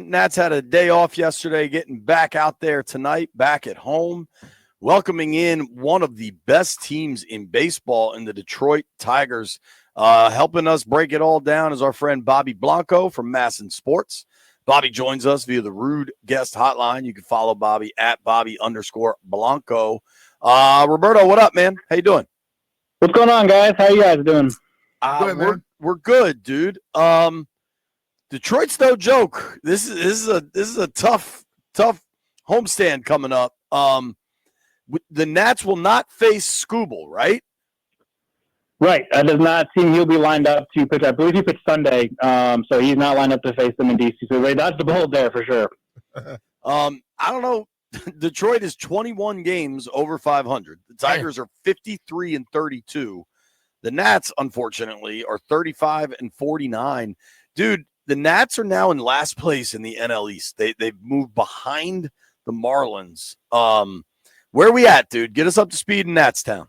Nats had a day off yesterday, getting back out there tonight, back at home, welcoming in one of the best teams in baseball in the Detroit Tigers. Helping us break it all down is our friend Bobby Blanco from MASN Sports. Bobby joins us via the Rude Guest Hotline. You can follow Bobby at Bobby_Blanco. Roberto, what up, man? How you doing? What's going on, guys? How you guys doing? We're good, dude. Detroit's no joke. This is a tough homestand coming up. The Nats will not face Skubal, right? Right. That does not seem he'll be lined up to pitch. I believe he pitched Sunday, so he's not lined up to face them in DC. So they dodged the bullet there for sure. I don't know. Detroit is 21 games over 500. The Tigers are 53-32. The Nats, unfortunately, are 35-49. Dude, the Nats are now in last place in the NL East. They've moved behind the Marlins. Where are we at, dude? Get us up to speed in Nats Town.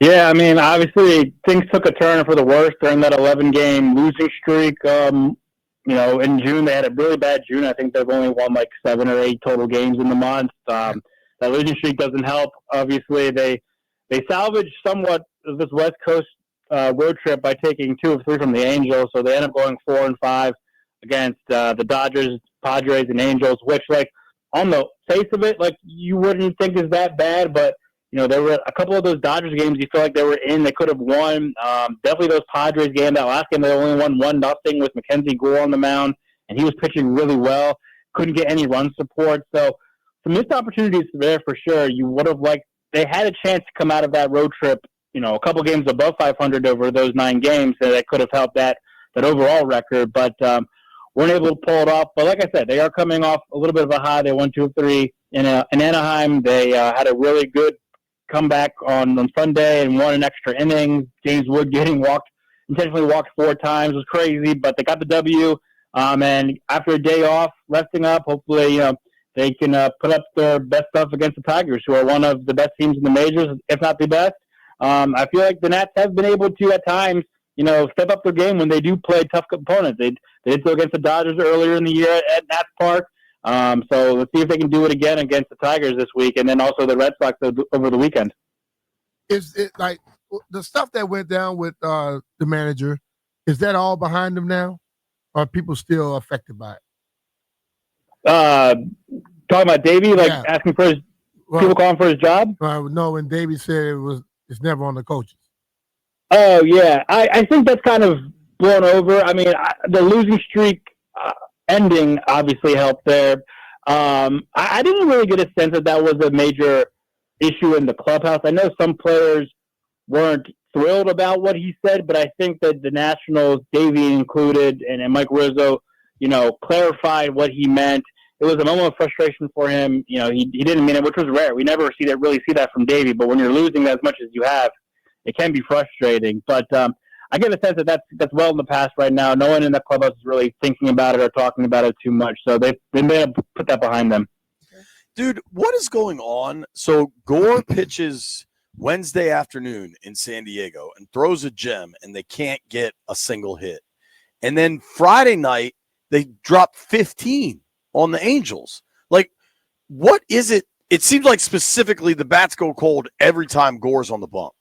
Yeah, I mean, obviously things took a turn for the worse during that 11-game losing streak. In June they had a really bad June. I think they've only won like 7 or 8 total games in the month. That losing streak doesn't help. Obviously, they salvaged somewhat of this West Coast road trip by taking 2 of 3 from the Angels, so they end up going 4-5 against the Dodgers, Padres, and Angels, which, like, on the face of it, like, you wouldn't think is that bad, but there were a couple of those Dodgers games you feel like they were in. They could have won. Definitely those Padres game. That last game, they only won 1-0 with Mackenzie Gore on the mound, and he was pitching really well. Couldn't get any run support. So some missed opportunities there for sure. You would have liked – they had a chance to come out of that road trip, a couple games above 500 over those 9 games, and that could have helped that overall record. But weren't able to pull it off. But like I said, they are coming off a little bit of a high. They won 2 of 3 in Anaheim. They had a really good comeback on Sunday and won an extra inning. James Wood intentionally walked 4 times. It was crazy, but they got the W. And after a day off, resting up, hopefully they can put up their best stuff against the Tigers, who are one of the best teams in the majors, if not the best. I feel like the Nats have been able to, at times, step up their game when they do play tough opponents. They did so against the Dodgers earlier in the year at Nats Park. So let's see if they can do it again against the Tigers this week, and then also the Red Sox over the weekend. Is it like the stuff that went down with the manager? Is that all behind them now, or are people still affected by it? Talking about Davey, asking for people calling for his job. No, when Davey said it's never on the coaches. Oh yeah, I think that's kind of blown over. I mean, the losing streak ending obviously helped there. I didn't really get a sense that was a major issue in the clubhouse. I know some players weren't thrilled about what he said, but I think that the Nationals, Davey included, and Mike Rizzo, clarified what he meant. It was a moment of frustration for him. He didn't mean it, which was rare. We never really see that from Davey, but when you're losing as much as you have, it can be frustrating. But I get a sense that that's well in the past right now. No one in the clubhouse is really thinking about it or talking about it too much. So they may have put that behind them. Dude, what is going on? So Gore pitches Wednesday afternoon in San Diego and throws a gem, and they can't get a single hit. And then Friday night, they drop 15 on the Angels. Like, what is it? It seems like specifically the bats go cold every time Gore's on the bump.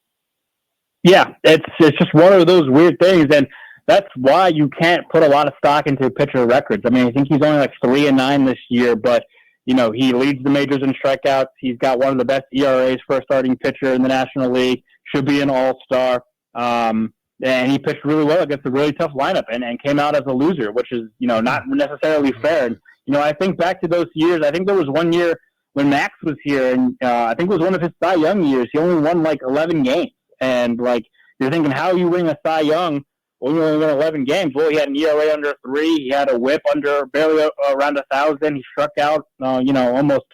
Yeah, it's just one of those weird things, and that's why you can't put a lot of stock into pitcher records. I mean, I think he's only like 3-9 this year, but he leads the majors in strikeouts. He's got one of the best ERAs for a starting pitcher in the National League. Should be an all-star, and he pitched really well against a really tough lineup, and came out as a loser, which is not necessarily fair. And I think back to those years. I think there was one year when Max was here, and I think it was one of his Cy Young years. He only won like 11 games. And, you're thinking, how are you winning a Cy Young when you only won 11 games? Well, he had an ERA under 3. He had a whip under barely around 1,000. He struck out, almost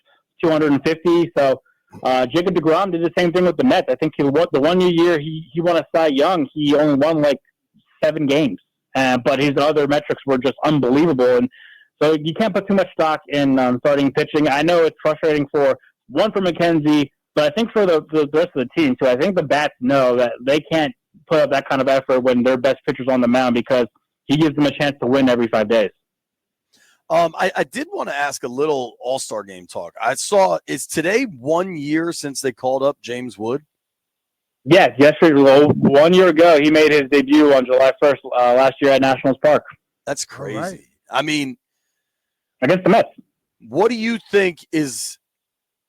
250. So Jacob deGrom did the same thing with the Mets. I think the 1 year he won a Cy Young, he only won 7 games. But his other metrics were just unbelievable. And so you can't put too much stock in starting pitching. I know it's frustrating for McKenzie, but I think for the rest of the team, too, I think the bats know that they can't put up that kind of effort when their best pitcher's on the mound, because he gives them a chance to win every 5 days. I did want to ask a little All-Star game talk. I saw, is today 1 year since they called up James Wood? Yes, yesterday, 1 year ago, he made his debut on July 1st last year at Nationals Park. That's crazy. Right. I mean, against the Mets. What do you think is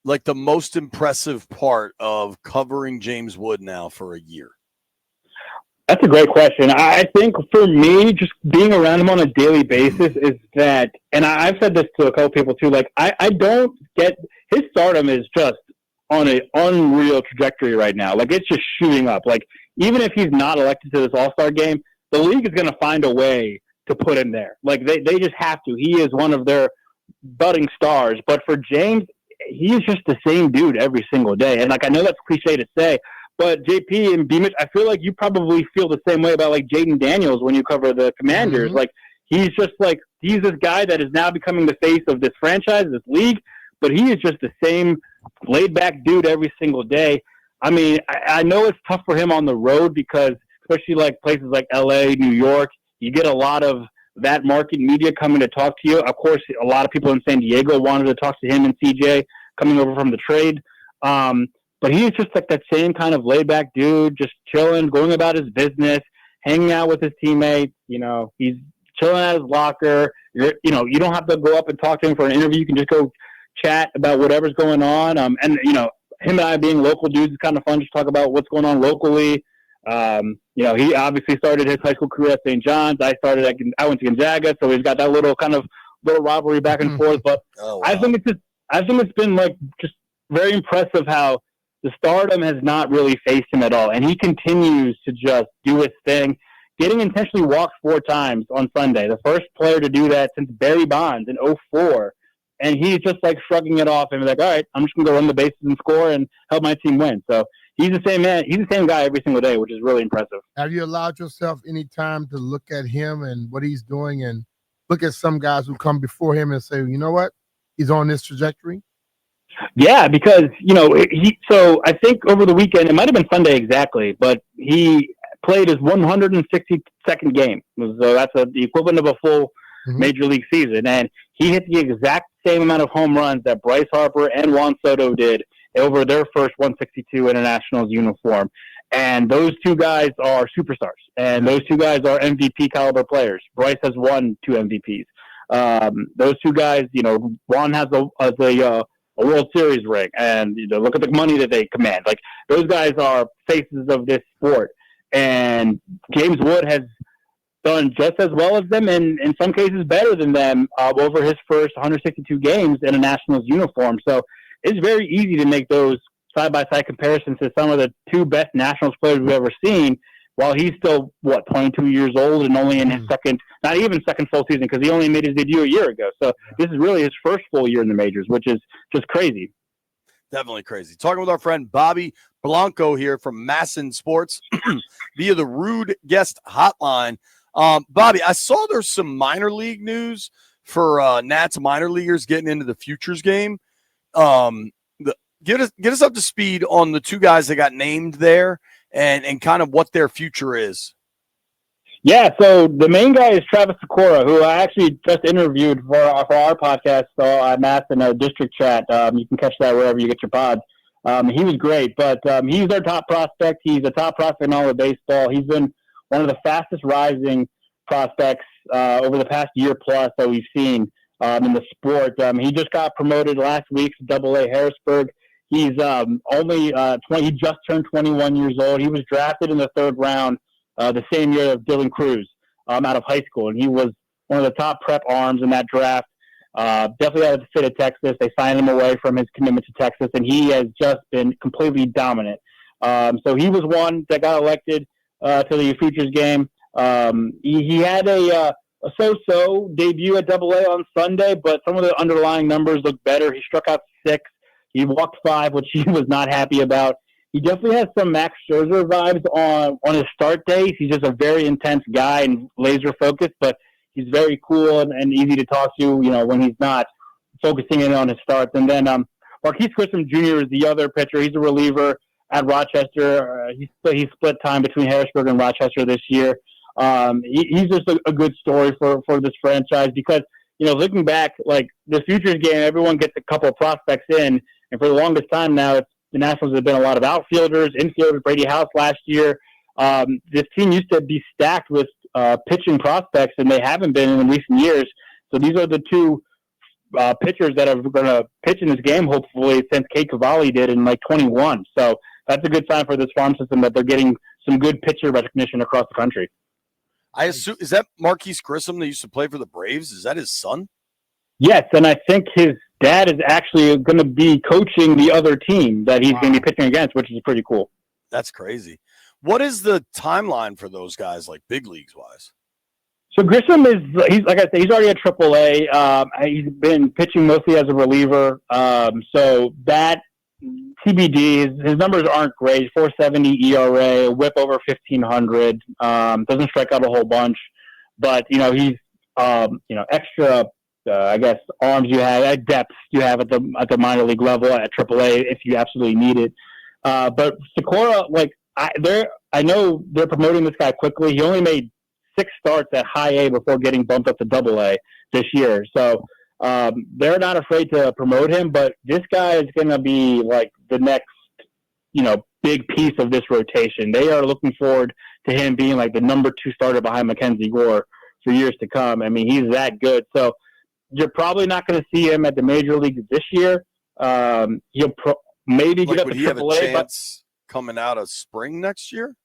like the most impressive part of covering James Wood now for a year? That's a great question. I think for me, just being around him on a daily basis is that, and I've said this to a couple people too, like I don't get, his stardom is just on an unreal trajectory right now. Like it's just shooting up. Like even if he's not elected to this All-Star game, the league is going to find a way to put him there. Like they just have to. He is one of their budding stars. But for James, he is just the same dude every single day. And like I know that's cliche to say, but JP and BMitch, I feel like you probably feel the same way about like Jaden Daniels when you cover the Commanders. Mm-hmm. Like he's just like, he's this guy that is now becoming the face of this franchise, this league, but he is just the same laid back dude every single day. I mean, I know it's tough for him on the road because especially like places like LA, New York, you get a lot of that market media coming to talk to you. Of course, a lot of people in San Diego wanted to talk to him and CJ coming over from the trade. But he's just like that same kind of laid back dude, just chilling, going about his business, hanging out with his teammates. You know, he's chilling at his locker. You don't have to go up and talk to him for an interview. You can just go chat about whatever's going on. And, you know, him and I being local dudes is kind of fun to talk about what's going on locally. He obviously started his high school career at St. John's. I went to Gonzaga, so he's got that little rivalry back and forth. But wow. I think it's been like just very impressive how the stardom has not really faced him at all, and he continues to just do his thing, getting intentionally walked 4 times on Sunday. The first player to do that since Barry Bonds in 2004. And he's just like shrugging it off and like, all right, I'm just going to go run the bases and score and help my team win. So he's the same man. He's the same guy every single day, which is really impressive. Have you allowed yourself any time to look at him and what he's doing and look at some guys who come before him and say, you know what? He's on this trajectory? Yeah, because, so I think over the weekend, it might have been Sunday exactly, but he played his 162nd game. So that's the equivalent of a full major league season. And he hit the exact same amount of home runs that Bryce Harper and Juan Soto did over their first 162 in a Nationals uniform. And those two guys are superstars. And those two guys are MVP caliber players. Bryce has won 2 MVPs. Those two guys, Juan has a World Series ring. And, look at the money that they command. Like, those guys are faces of this sport. And James Wood has done just as well as them, and in some cases better than them over his first 162 games in a Nationals uniform. So it's very easy to make those side-by-side comparisons to some of the 2 best Nationals players we've ever seen, while he's still, 22 years old and only in his not even second full season, because he only made his debut a year ago. So this is really his first full year in the majors, which is just crazy. Definitely crazy. Talking with our friend Bobby Blanco here from MASN Sports via the Rude Guest Hotline. Bobby, I saw there's some minor league news for Nats minor leaguers getting into the futures game. Get us up to speed on the 2 guys that got named there and kind of what their future is. Yeah, so the main guy is Travis Sikora, who I actually just interviewed for our podcast at MASN District Chat. You can catch that wherever you get your pods. He was great, but he's their top prospect. He's a top prospect in all of baseball. He's been one of the fastest rising prospects over the past year plus that we've seen in the sport. He just got promoted last week to AA Harrisburg. He's only 20. He just turned 21 years old. He was drafted in the 3rd round the same year of Dylan Cruz out of high school, and he was one of the top prep arms in that draft. Definitely out of the state of Texas. They signed him away from his commitment to Texas, and he has just been completely dominant. So he was one that got elected to the futures game. He had a so-so debut at AA on Sunday, but some of the underlying numbers look better. He struck out 6. He walked 5, which he was not happy about. He definitely has some Max Scherzer vibes on his start days. He's just a very intense guy and laser focused, but he's very cool and easy to talk to, when he's not focusing in on his starts. And then Marquise Grissom Jr. is the other pitcher. He's a reliever at Rochester. He split time between Harrisburg and Rochester this year. He's just a good story for this franchise because, looking back, like the futures game, everyone gets a couple of prospects in, and for the longest time now, the Nationals have been a lot of outfielders, infielders. Brady House last year. This team used to be stacked with pitching prospects, and they haven't been in recent years. So these are the two pitchers that are going to pitch in this game, hopefully, since Kate Cavalli did in like 21. So that's a good sign for this farm system that they're getting some good pitcher recognition across the country. I assume, is that Marquise Grissom that used to play for the Braves? Is that his son? Yes, and I think his dad is actually going to be coaching the other team that he's going to be pitching against, which is pretty cool. That's crazy. What is the timeline for those guys, like big leagues wise? So Grissom he's like I said, he's already at AAA. He's been pitching mostly as a reliever. So that TBD, his numbers aren't great. 4.70 ERA, WHIP over 1,500. Doesn't strike out a whole bunch, but he's extra. I guess arms you have, depth you have at the minor league level at AAA if you absolutely need it. But Sikora, I know they're promoting this guy quickly. He only made 6 starts at high A before getting bumped up to AA this year. So they're not afraid to promote him, but this guy is going to be like the next, big piece of this rotation. They are looking forward to him being like the number 2 starter behind Mackenzie Gore for years to come. I mean, he's that good. So you're probably not going to see him at the major leagues this year. He'll maybe get up to AAA. Would he have a chance coming out of spring next year?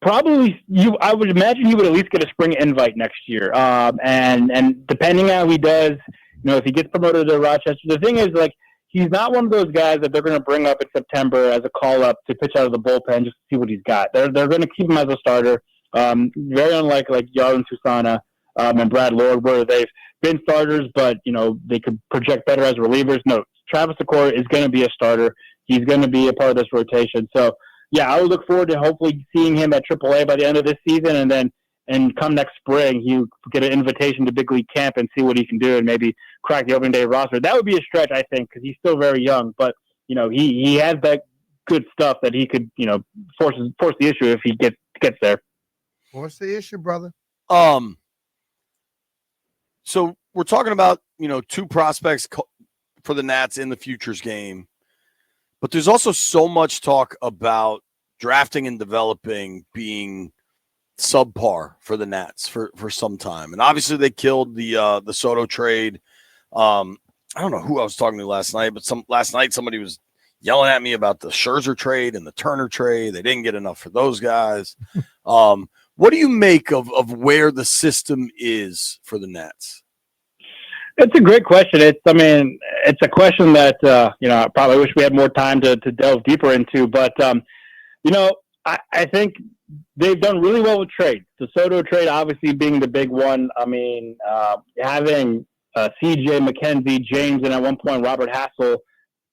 Probably, I would imagine he would at least get a spring invite next year. And depending on how he does, if he gets promoted to Rochester, the thing is, he's not one of those guys that they're going to bring up in September as a call-up to pitch out of the bullpen just to see what he's got. They're going to keep him as a starter. Very unlike Yarden Susana and Brad Lord, where they've been starters, but they could project better as relievers. No, Travis Sikora is going to be a starter. He's going to be a part of this rotation. So, yeah, I would look forward to hopefully seeing him at AAA by the end of this season, and come next spring, he'll get an invitation to big league camp and see what he can do, and maybe crack the opening day roster. That would be a stretch, I think, because he's still very young. But he has that good stuff that he could force the issue if he gets there. Force the issue, brother. So we're talking about, 2 prospects for the Nats in the futures game, but there's also so much talk about drafting and developing being subpar for the Nats for some time. And obviously they killed the Soto trade. I don't know who I was talking to last night, but last night somebody was yelling at me about the Scherzer trade and the Turner trade. They didn't get enough for those guys. What do you make of where the system is for the Nats? It's a great question. It's a question that, I probably wish we had more time to delve deeper into, but, I think they've done really well with trades. The Soto trade obviously being the big one. Having CJ, McKenzie, James, and at one point Robert Hassel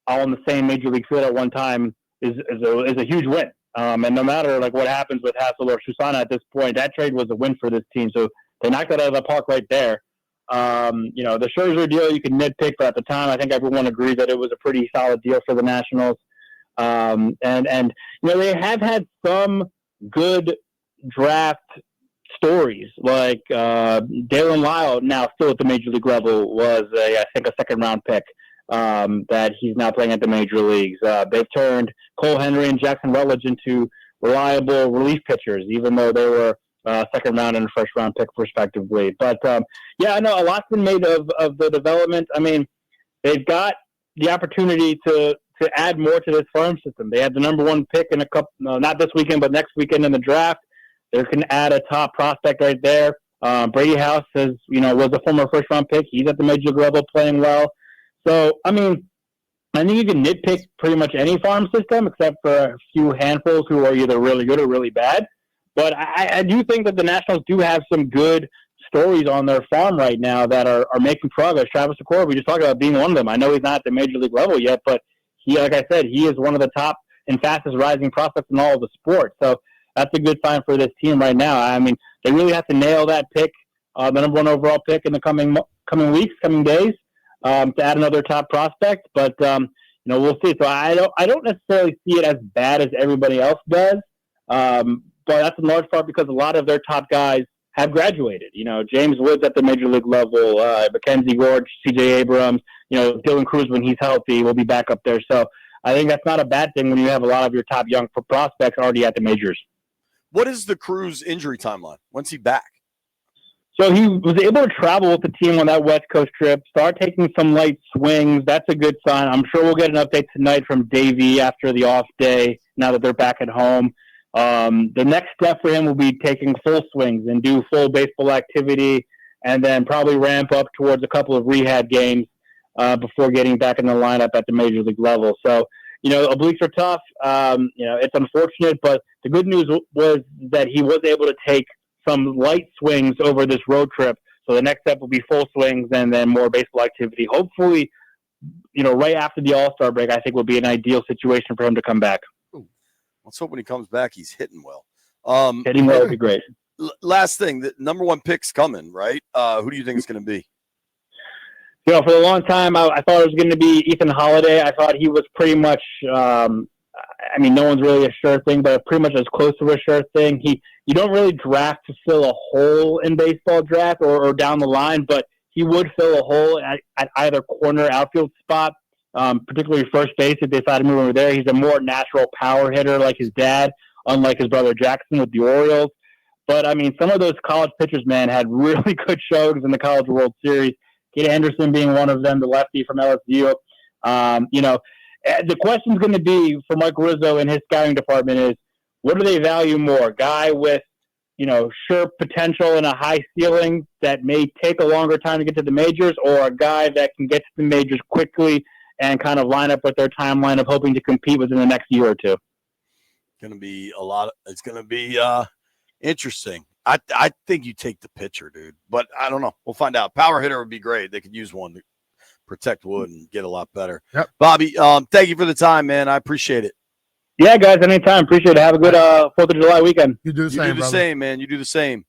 all in the same major league field at one time is a huge win. And no matter what happens with Hassel or Susana at this point, that trade was a win for this team. So they knocked that out of the park right there. The Scherzer deal you can nitpick, but at the time I think everyone agreed that it was a pretty solid deal for the Nationals. They have had some good draft stories, like Dalen Lyle, now still at the major league level, was I think a 2nd-round pick that he's now playing at the major leagues. They've turned Cole Henry and Jackson Rutledge into reliable relief pitchers, even though they were 2nd round and a 1st-round pick, respectively. But a lot's been made of the development. They've got the opportunity to add more to this farm system. They had the number 1 pick in a couple, not this weekend, but next weekend in the draft. They can add a top prospect right there. Brady House was a former 1st-round pick. He's at the major league level playing well. So, I think you can nitpick pretty much any farm system except for a few handfuls who are either really good or really bad. But I do think that the Nationals do have some good stories on their farm right now that are making progress. Travis Sikora, we just talked about being one of them. I know he's not at the major league level yet, but he, like I said, he is one of the top and fastest rising prospects in all of the sports. So that's a good sign for this team right now. They really have to nail that pick, the number 1 overall pick in the coming weeks, coming days, to add another top prospect. But we'll see. So I don't necessarily see it as bad as everybody else does. But that's in large part because a lot of their top guys have graduated. James Woods at the major league level, Mackenzie Gorge, C.J. Abrams, Dylan Cruz when he's healthy will be back up there. So I think that's not a bad thing when you have a lot of your top young prospects already at the majors. What is the Cruz injury timeline? When's he back? So he was able to travel with the team on that West Coast trip, start taking some light swings. That's a good sign. I'm sure we'll get an update tonight from Davey after the off day, now that they're back at home. The next step for him will be taking full swings and do full baseball activity, and then probably ramp up towards a couple of rehab games before getting back in the lineup at the major league level. So, obliques are tough. It's unfortunate, but the good news was that he was able to take some light swings over this road trip. So the next step will be full swings and then more baseball activity. Hopefully, right after the All-Star break, I think will be an ideal situation for him to come back. Let's hope when he comes back, he's hitting well. Hitting well would be great. Last thing, the number one pick's coming, right? Who do you think it's going to be? For a long time, I thought it was going to be Ethan Holiday. I thought he was pretty much, no one's really a sure thing, but pretty much as close to a sure thing. You don't really draft to fill a hole in baseball draft or down the line, but he would fill a hole at either corner outfield spot, particularly first base if they decide to move over there. He's a more natural power hitter like his dad, unlike his brother Jackson with the Orioles. But, some of those college pitchers, man, had really good showings in the College World Series. Kate Henderson being one of them, the lefty from LSU. The question's going to be for Mike Rizzo and his scouting department is, what do they value more? Guy with, sure potential and a high ceiling that may take a longer time to get to the majors, or a guy that can get to the majors quickly and kind of line up with their timeline of hoping to compete within the next year or two? It's going to be interesting. I think you take the pitcher, dude, but I don't know. We'll find out. Power hitter would be great. They could use one to protect Wood and get a lot better. Yep. Bobby, thank you for the time, man. I appreciate it. Yeah, guys, anytime. Appreciate it. Have a good 4th of July weekend. You do the same, You do the brother. same, man. You do the same.